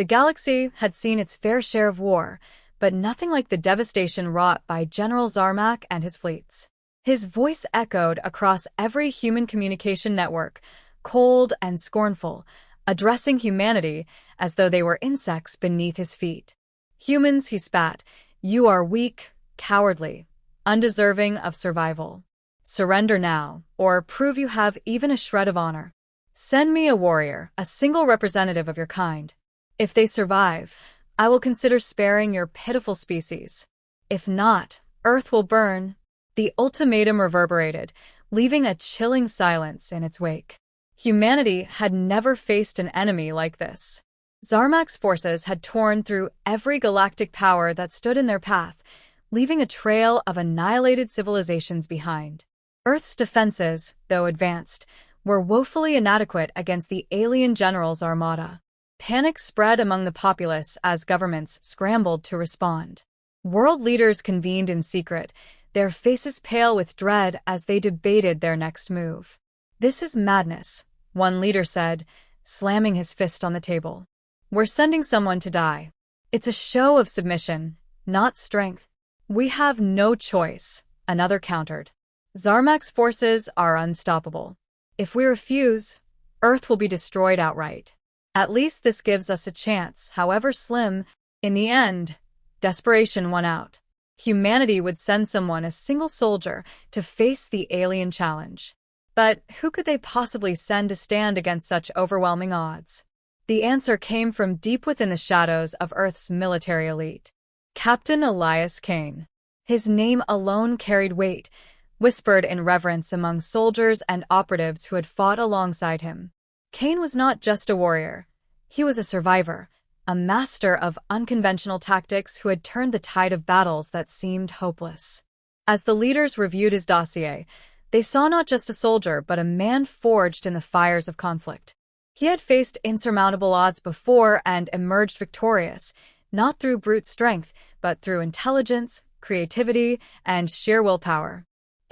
The galaxy had seen its fair share of war, but nothing like the devastation wrought by General Zarmak and his fleets. His voice echoed across every human communication network, cold and scornful, addressing humanity as though they were insects beneath his feet. "Humans," he spat, "you are weak, cowardly, undeserving of survival. Surrender now, or prove you have even a shred of honor. Send me a warrior, a single representative of your kind. If they survive, I will consider sparing your pitiful species. If not, Earth will burn." The ultimatum reverberated, leaving a chilling silence in its wake. Humanity had never faced an enemy like this. Zarmak's forces had torn through every galactic power that stood in their path, leaving a trail of annihilated civilizations behind. Earth's defenses, though advanced, were woefully inadequate against the alien general's armada. Panic spread among the populace as governments scrambled to respond. World leaders convened in secret, their faces pale with dread as they debated their next move. "This is madness," one leader said, slamming his fist on the table. "We're sending someone to die. It's a show of submission, not strength." "We have no choice," another countered. "Zarmak's forces are unstoppable. If we refuse, Earth will be destroyed outright. At least this gives us a chance, however slim." In the end, desperation won out. Humanity would send someone, a single soldier, to face the alien challenge. But who could they possibly send to stand against such overwhelming odds? The answer came from deep within the shadows of Earth's military elite. Captain Elias Kane. His name alone carried weight, whispered in reverence among soldiers and operatives who had fought alongside him. Kane was not just a warrior. He was a survivor, a master of unconventional tactics who had turned the tide of battles that seemed hopeless. As the leaders reviewed his dossier, they saw not just a soldier but a man forged in the fires of conflict. He had faced insurmountable odds before and emerged victorious, not through brute strength, but through intelligence, creativity, and sheer willpower.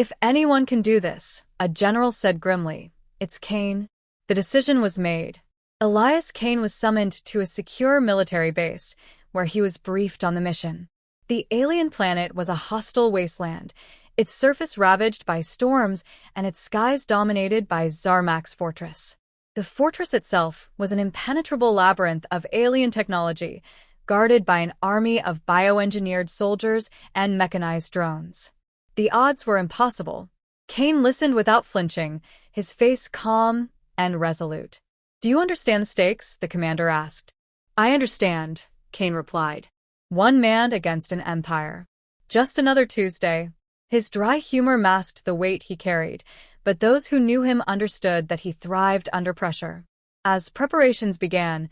"If anyone can do this," a general said grimly, "it's Kane." The decision was made. Elias Kane was summoned to a secure military base, where he was briefed on the mission. The alien planet was a hostile wasteland, its surface ravaged by storms and its skies dominated by Zarmak's fortress. The fortress itself was an impenetrable labyrinth of alien technology, guarded by an army of bioengineered soldiers and mechanized drones. The odds were impossible. Kane listened without flinching, his face calm and resolute. "Do you understand the stakes?" the commander asked. "I understand," Kane replied. "One man against an empire. Just another Tuesday." His dry humor masked the weight he carried, but those who knew him understood that he thrived under pressure. As preparations began,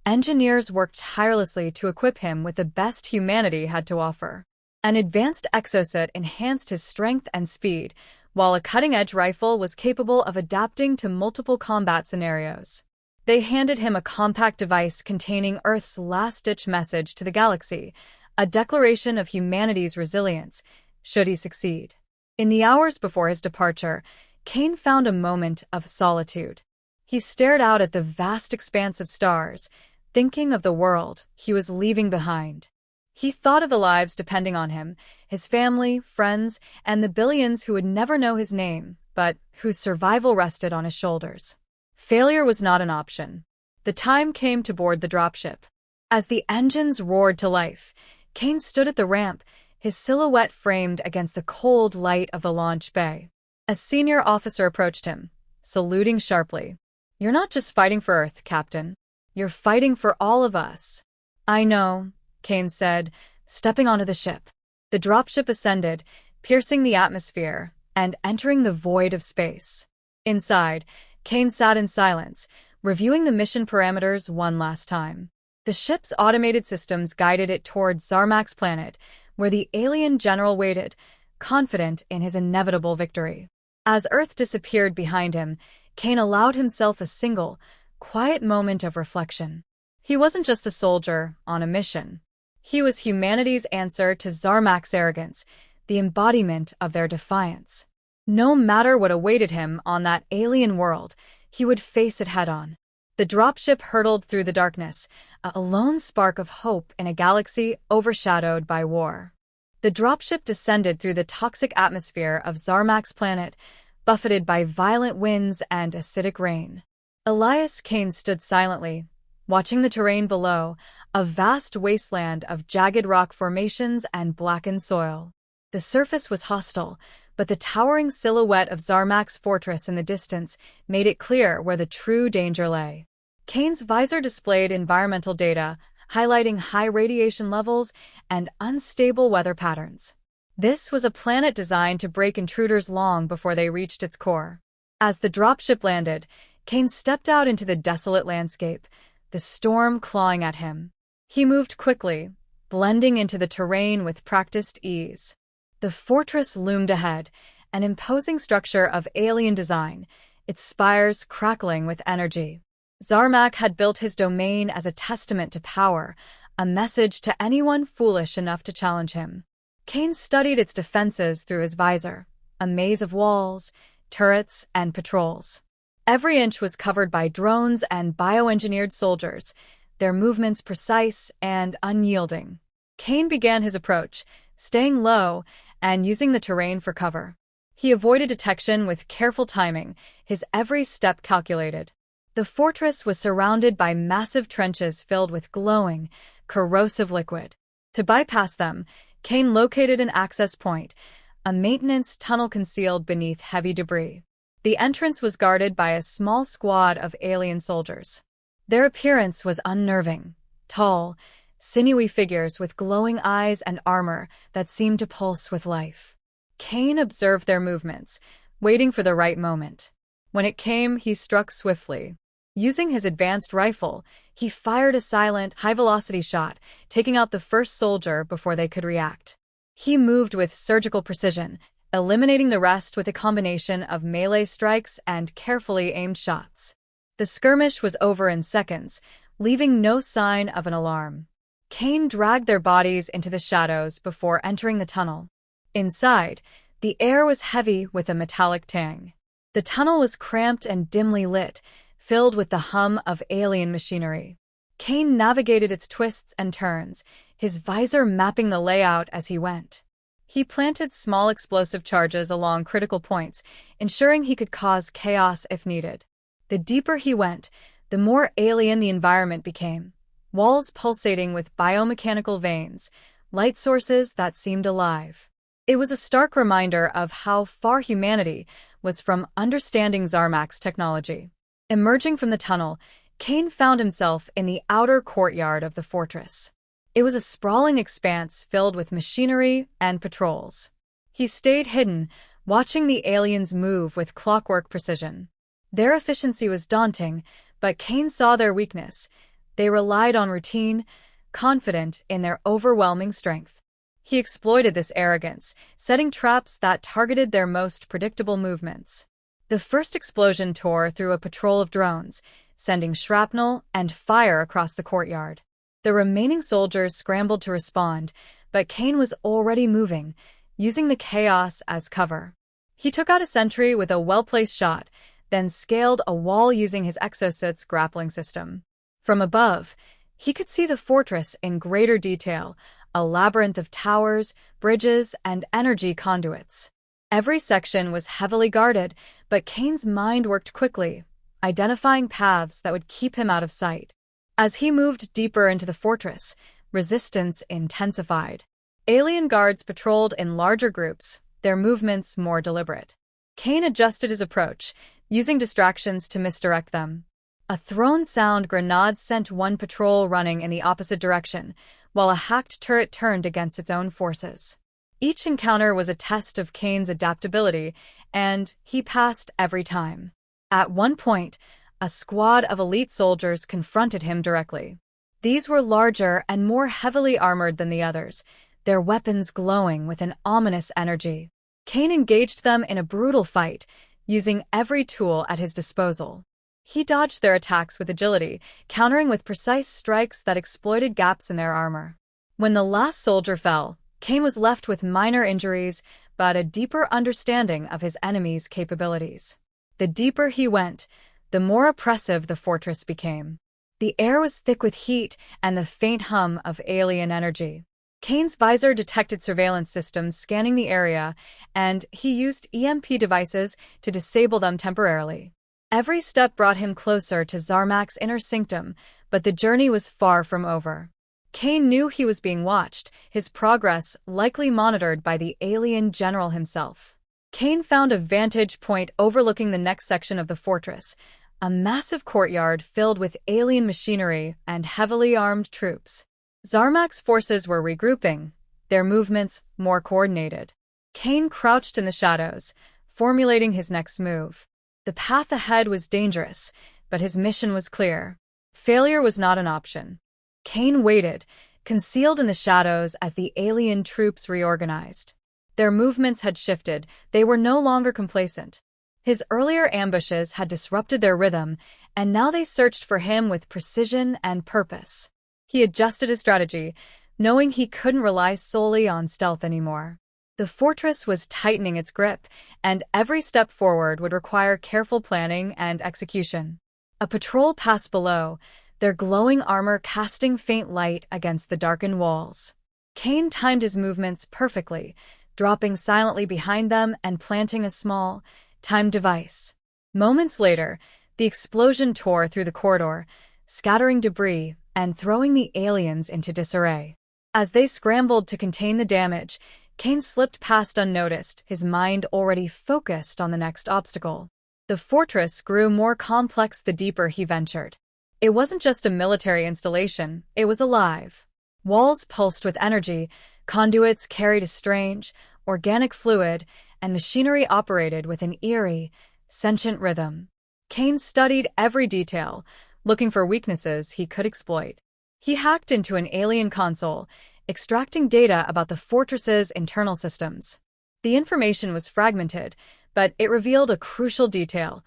engineers worked tirelessly to equip him with the best humanity had to offer. An advanced exosuit enhanced his strength and speed, while a cutting-edge rifle was capable of adapting to multiple combat scenarios. They handed him a compact device containing Earth's last-ditch message to the galaxy, a declaration of humanity's resilience, should he succeed. In the hours before his departure, Kane found a moment of solitude. He stared out at the vast expanse of stars, thinking of the world he was leaving behind. He thought of the lives depending on him, his family, friends, and the billions who would never know his name, but whose survival rested on his shoulders. Failure was not an option. The time came to board the dropship. As the engines roared to life, Kane stood at the ramp, his silhouette framed against the cold light of the launch bay. A senior officer approached him, saluting sharply. "You're not just fighting for Earth, Captain. You're fighting for all of us." "I know," Kane said, stepping onto the ship. The dropship ascended, piercing the atmosphere and entering the void of space. Inside, Kane sat in silence, reviewing the mission parameters one last time. The ship's automated systems guided it towards Zarmak's planet, where the alien general waited, confident in his inevitable victory. As Earth disappeared behind him, Kane allowed himself a single, quiet moment of reflection. He wasn't just a soldier on a mission. He was humanity's answer to Zarmak's arrogance, the embodiment of their defiance. No matter what awaited him on that alien world, he would face it head-on. The dropship hurtled through the darkness, a lone spark of hope in a galaxy overshadowed by war. The dropship descended through the toxic atmosphere of Zarmak's planet, buffeted by violent winds and acidic rain. Elias Kane stood silently, watching the terrain below, a vast wasteland of jagged rock formations and blackened soil. The surface was hostile, but the towering silhouette of Zarmak's fortress in the distance made it clear where the true danger lay. Kane's visor displayed environmental data, highlighting high radiation levels and unstable weather patterns. This was a planet designed to break intruders long before they reached its core. As the dropship landed, Kane stepped out into the desolate landscape, the storm clawing at him. He moved quickly, blending into the terrain with practiced ease. The fortress loomed ahead, an imposing structure of alien design, its spires crackling with energy. Zarmak had built his domain as a testament to power, a message to anyone foolish enough to challenge him. Kane studied its defenses through his visor, a maze of walls, turrets, and patrols. Every inch was covered by drones and bioengineered soldiers, their movements precise and unyielding. Kane began his approach, staying low and using the terrain for cover. He avoided detection with careful timing, his every step calculated. The fortress was surrounded by massive trenches filled with glowing, corrosive liquid. To bypass them, Kane located an access point, a maintenance tunnel concealed beneath heavy debris. The entrance was guarded by a small squad of alien soldiers. Their appearance was unnerving, tall, sinewy figures with glowing eyes and armor that seemed to pulse with life. Kane observed their movements, waiting for the right moment. When it came, he struck swiftly. Using his advanced rifle, he fired a silent, high-velocity shot, taking out the first soldier before they could react. He moved with surgical precision, eliminating the rest with a combination of melee strikes and carefully aimed shots. The skirmish was over in seconds, leaving no sign of an alarm. Kane dragged their bodies into the shadows before entering the tunnel. Inside, the air was heavy with a metallic tang. The tunnel was cramped and dimly lit, filled with the hum of alien machinery. Kane navigated its twists and turns, his visor mapping the layout as he went. He planted small explosive charges along critical points, ensuring he could cause chaos if needed. The deeper he went, the more alien the environment became. Walls pulsating with biomechanical veins, light sources that seemed alive. It was a stark reminder of how far humanity was from understanding Zarmak's technology. Emerging from the tunnel, Kane found himself in the outer courtyard of the fortress. It was a sprawling expanse filled with machinery and patrols. He stayed hidden, watching the aliens move with clockwork precision. Their efficiency was daunting, but Kane saw their weakness. They relied on routine, confident in their overwhelming strength. He exploited this arrogance, setting traps that targeted their most predictable movements. The first explosion tore through a patrol of drones, sending shrapnel and fire across the courtyard. The remaining soldiers scrambled to respond, but Kane was already moving, using the chaos as cover. He took out a sentry with a well-placed shot, then scaled a wall using his exosuit's grappling system. From above, he could see the fortress in greater detail, a labyrinth of towers, bridges, and energy conduits. Every section was heavily guarded, but Kane's mind worked quickly, identifying paths that would keep him out of sight. As he moved deeper into the fortress, resistance intensified. Alien guards patrolled in larger groups, their movements more deliberate. Kane adjusted his approach, using distractions to misdirect them. A thrown-sound grenade sent one patrol running in the opposite direction, while a hacked turret turned against its own forces. Each encounter was a test of Kane's adaptability, and he passed every time. At one point, a squad of elite soldiers confronted him directly. These were larger and more heavily armored than the others, their weapons glowing with an ominous energy. Kane engaged them in a brutal fight, using every tool at his disposal. He dodged their attacks with agility, countering with precise strikes that exploited gaps in their armor. When the last soldier fell, Kane was left with minor injuries, but a deeper understanding of his enemy's capabilities. The deeper he went, the more oppressive the fortress became. The air was thick with heat and the faint hum of alien energy. Kane's visor detected surveillance systems scanning the area, and he used EMP devices to disable them temporarily. Every step brought him closer to Zarmak's inner sanctum, but the journey was far from over. Kane knew he was being watched, his progress likely monitored by the alien general himself. Kane found a vantage point overlooking the next section of the fortress, a massive courtyard filled with alien machinery and heavily armed troops. Zarmak's forces were regrouping, their movements more coordinated. Kane crouched in the shadows, formulating his next move. The path ahead was dangerous, but his mission was clear. Failure was not an option. Kane waited, concealed in the shadows as the alien troops reorganized. Their movements had shifted, they were no longer complacent. His earlier ambushes had disrupted their rhythm, and now they searched for him with precision and purpose. He adjusted his strategy, knowing he couldn't rely solely on stealth anymore. The fortress was tightening its grip, and every step forward would require careful planning and execution. A patrol passed below, their glowing armor casting faint light against the darkened walls. Kane timed his movements perfectly, dropping silently behind them and planting a small, timed device. Moments later, the explosion tore through the corridor, scattering debris and throwing the aliens into disarray. As they scrambled to contain the damage, Kane slipped past unnoticed, his mind already focused on the next obstacle. The fortress grew more complex the deeper he ventured. It wasn't just a military installation, it was alive. Walls pulsed with energy, conduits carried a strange, organic fluid, and machinery operated with an eerie, sentient rhythm. Kane studied every detail, looking for weaknesses he could exploit. He hacked into an alien console, extracting data about the fortress's internal systems. The information was fragmented, but it revealed a crucial detail.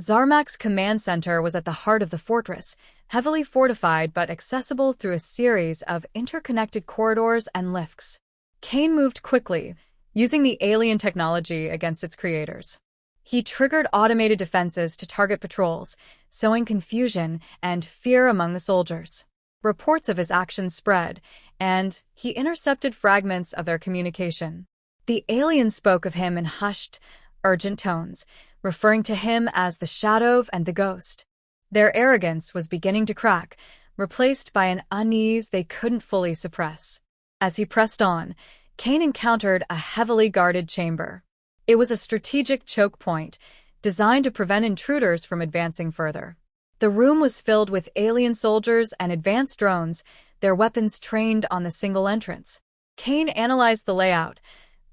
Zarmak's command center was at the heart of the fortress, heavily fortified but accessible through a series of interconnected corridors and lifts. Kane moved quickly, using the alien technology against its creators. He triggered automated defenses to target patrols, sowing confusion and fear among the soldiers. Reports of his actions spread, and he intercepted fragments of their communication. The aliens spoke of him in hushed, urgent tones, referring to him as the Shadow and the Ghost. Their arrogance was beginning to crack, replaced by an unease they couldn't fully suppress. As he pressed on, Kane encountered a heavily guarded chamber. It was a strategic choke point, designed to prevent intruders from advancing further. The room was filled with alien soldiers and advanced drones, their weapons trained on the single entrance. Kane analyzed the layout,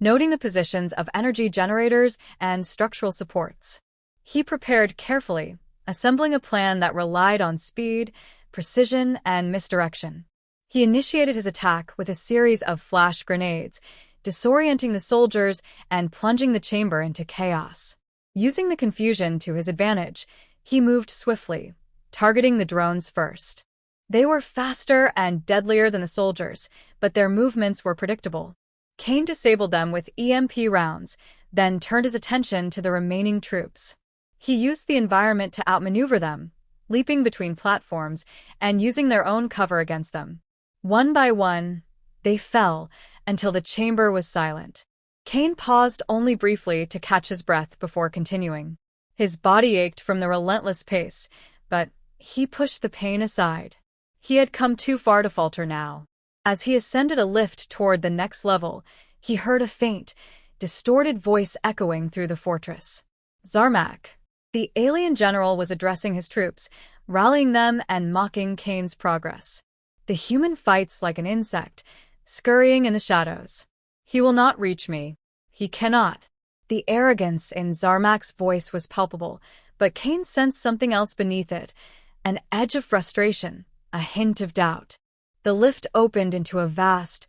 noting the positions of energy generators and structural supports. He prepared carefully, assembling a plan that relied on speed, precision, and misdirection. He initiated his attack with a series of flash grenades, disorienting the soldiers and plunging the chamber into chaos. Using the confusion to his advantage, he moved swiftly, targeting the drones first. They were faster and deadlier than the soldiers, but their movements were predictable. Kane disabled them with EMP rounds, then turned his attention to the remaining troops. He used the environment to outmaneuver them, leaping between platforms and using their own cover against them. One by one, they fell until the chamber was silent. Kane paused only briefly to catch his breath before continuing. His body ached from the relentless pace, but he pushed the pain aside. He had come too far to falter now. As he ascended a lift toward the next level, he heard a faint, distorted voice echoing through the fortress. Zarmak. The alien general was addressing his troops, rallying them and mocking Kane's progress. The human fights like an insect, scurrying in the shadows. He will not reach me. He cannot. The arrogance in Zarmak's voice was palpable, but Kane sensed something else beneath it, an edge of frustration, a hint of doubt. The lift opened into a vast,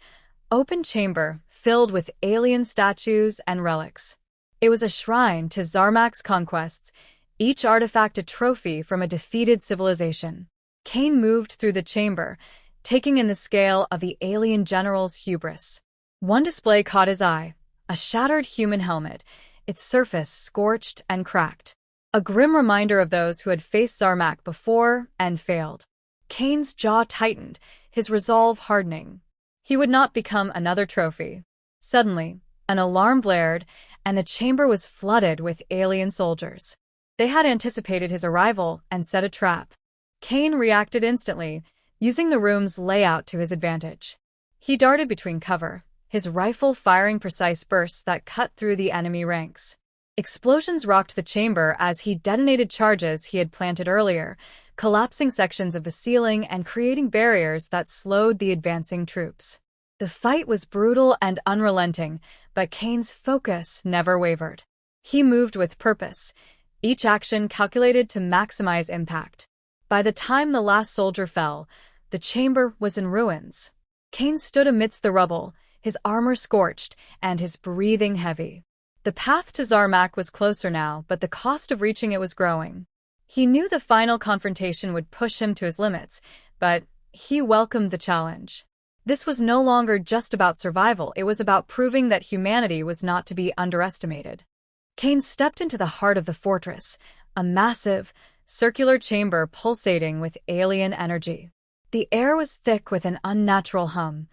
open chamber filled with alien statues and relics. It was a shrine to Zarmak's conquests, each artifact a trophy from a defeated civilization. Kane moved through the chamber, taking in the scale of the alien general's hubris. One display caught his eye, a shattered human helmet, its surface scorched and cracked. a grim reminder of those who had faced Zarmak before and failed. Kane's jaw tightened, his resolve hardening. He would not become another trophy. Suddenly, an alarm blared, and the chamber was flooded with alien soldiers. They had anticipated his arrival and set a trap. Kane reacted instantly, using the room's layout to his advantage. He darted between cover, his rifle firing precise bursts that cut through the enemy ranks. Explosions rocked the chamber as he detonated charges he had planted earlier, collapsing sections of the ceiling and creating barriers that slowed the advancing troops. The fight was brutal and unrelenting, but Kane's focus never wavered. He moved with purpose, each action calculated to maximize impact. By the time the last soldier fell, the chamber was in ruins. Kane stood amidst the rubble, his armor scorched and his breathing heavy. The path to Zarmak was closer now, but the cost of reaching it was growing. He knew the final confrontation would push him to his limits, but he welcomed the challenge. This was no longer just about survival, it was about proving that humanity was not to be underestimated. Kane stepped into the heart of the fortress, a massive, circular chamber pulsating with alien energy. The air was thick with an unnatural hum,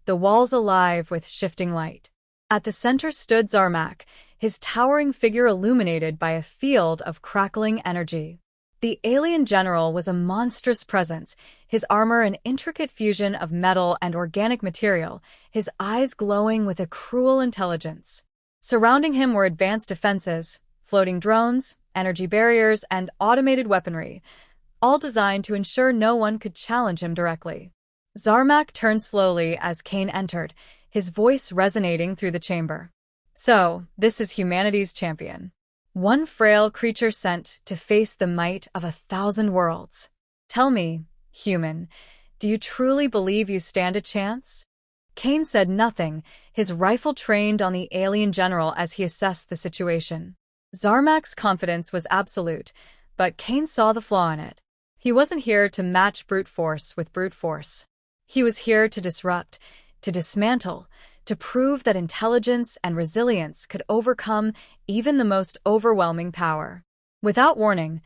the walls alive with shifting light. At the center stood Zarmak, his towering figure illuminated by a field of crackling energy. The alien general was a monstrous presence, his armor an intricate fusion of metal and organic material, his eyes glowing with a cruel intelligence. Surrounding him were advanced defenses, floating drones, energy barriers, and automated weaponry, all designed to ensure no one could challenge him directly. Zarmak turned slowly as Kane entered, his voice resonating through the chamber. So, this is humanity's champion. One frail creature sent to face the might of 1,000 worlds. Tell me, human, do you truly believe you stand a chance? Kane said nothing, his rifle trained on the alien general as he assessed the situation. Zarmak's confidence was absolute, but Kane saw the flaw in it. He wasn't here to match brute force with brute force. He was here to disrupt, to dismantle, to prove that intelligence and resilience could overcome even the most overwhelming power. Without warning,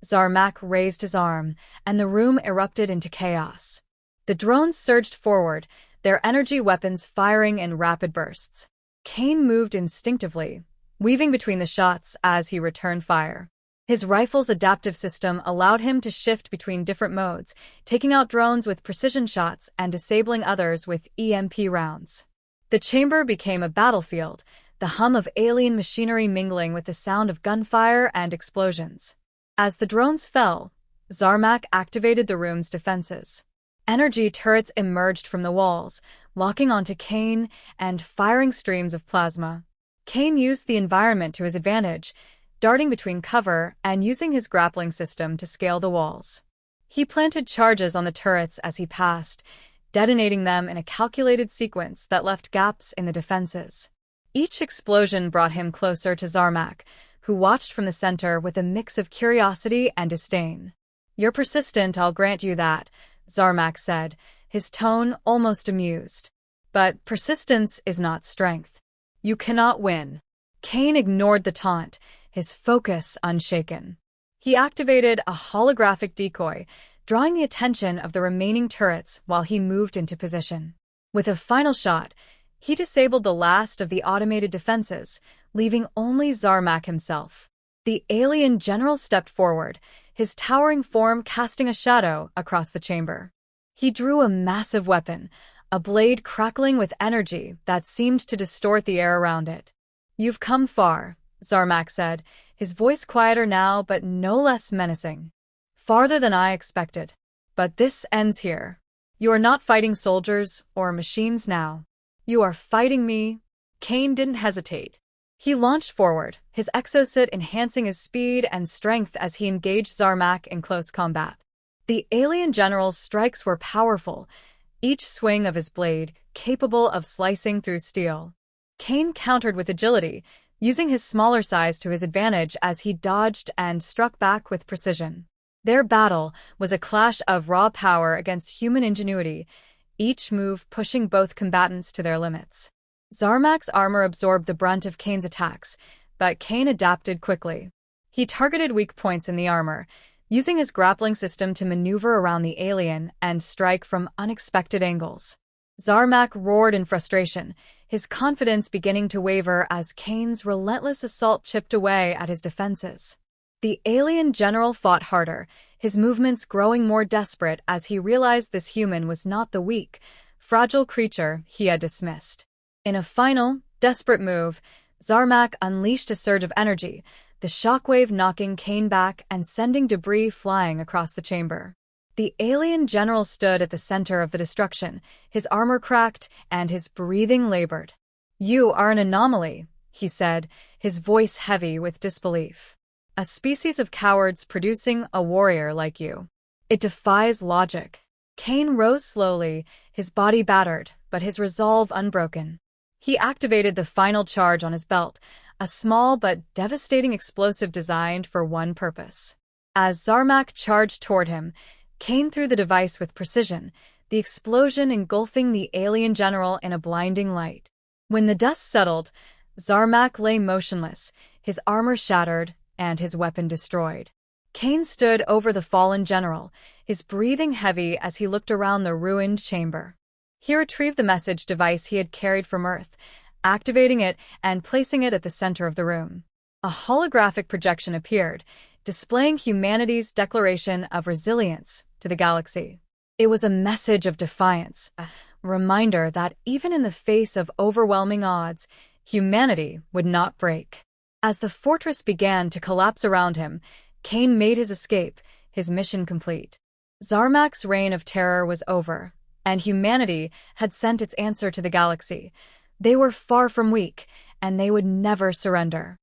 Zarmak raised his arm, and the room erupted into chaos. The drones surged forward, their energy weapons firing in rapid bursts. Kane moved instinctively, weaving between the shots as he returned fire. His rifle's adaptive system allowed him to shift between different modes, taking out drones with precision shots and disabling others with EMP rounds. The chamber became a battlefield, the hum of alien machinery mingling with the sound of gunfire and explosions. As the drones fell, Zarmak activated the room's defenses. Energy turrets emerged from the walls, locking onto Kane and firing streams of plasma. Kane used the environment to his advantage, darting between cover and using his grappling system to scale the walls. He planted charges on the turrets as he passed, detonating them in a calculated sequence that left gaps in the defenses. Each explosion brought him closer to Zarmak, who watched from the center with a mix of curiosity and disdain. "You're persistent, I'll grant you that," Zarmak said, his tone almost amused. "But persistence is not strength. You cannot win." Kane ignored the taunt, his focus unshaken. He activated a holographic decoy, drawing the attention of the remaining turrets while he moved into position. With a final shot, he disabled the last of the automated defenses, leaving only Zarmak himself. The alien general stepped forward, his towering form casting a shadow across the chamber. He drew a massive weapon, a blade crackling with energy that seemed to distort the air around it. "You've come far," Zarmak said, his voice quieter now but no less menacing. "Farther than I expected. But this ends here. You are not fighting soldiers or machines now. You are fighting me." Kane didn't hesitate. He launched forward, his exosuit enhancing his speed and strength as he engaged Zarmak in close combat. The alien general's strikes were powerful, each swing of his blade capable of slicing through steel. Kane countered with agility, using his smaller size to his advantage as he dodged and struck back with precision. Their battle was a clash of raw power against human ingenuity, each move pushing both combatants to their limits. Zarmak's armor absorbed the brunt of Kane's attacks, but Kane adapted quickly. He targeted weak points in the armor, using his grappling system to maneuver around the alien and strike from unexpected angles. Zarmak roared in frustration, his confidence beginning to waver as Kane's relentless assault chipped away at his defenses. The alien general fought harder, his movements growing more desperate as he realized this human was not the weak, fragile creature he had dismissed. In a final, desperate move, Zarmak unleashed a surge of energy, the shockwave knocking Kane back and sending debris flying across the chamber. The alien general stood at the center of the destruction, his armor cracked and his breathing labored. "You are an anomaly," he said, his voice heavy with disbelief. "A species of cowards producing a warrior like you. It defies logic." Kane rose slowly, his body battered, but his resolve unbroken. He activated the final charge on his belt, a small but devastating explosive designed for one purpose. As Zarmak charged toward him, Kane threw the device with precision, the explosion engulfing the alien general in a blinding light. When the dust settled, Zarmak lay motionless, his armor shattered and his weapon destroyed. Kane stood over the fallen general, his breathing heavy as he looked around the ruined chamber. He retrieved the message device he had carried from Earth, activating it and placing it at the center of the room. A holographic projection appeared, displaying humanity's declaration of resilience to the galaxy. It was a message of defiance, a reminder that even in the face of overwhelming odds, humanity would not break. As the fortress began to collapse around him, Kane made his escape, his mission complete. Zarmak's reign of terror was over, and humanity had sent its answer to the galaxy. They were far from weak, and they would never surrender.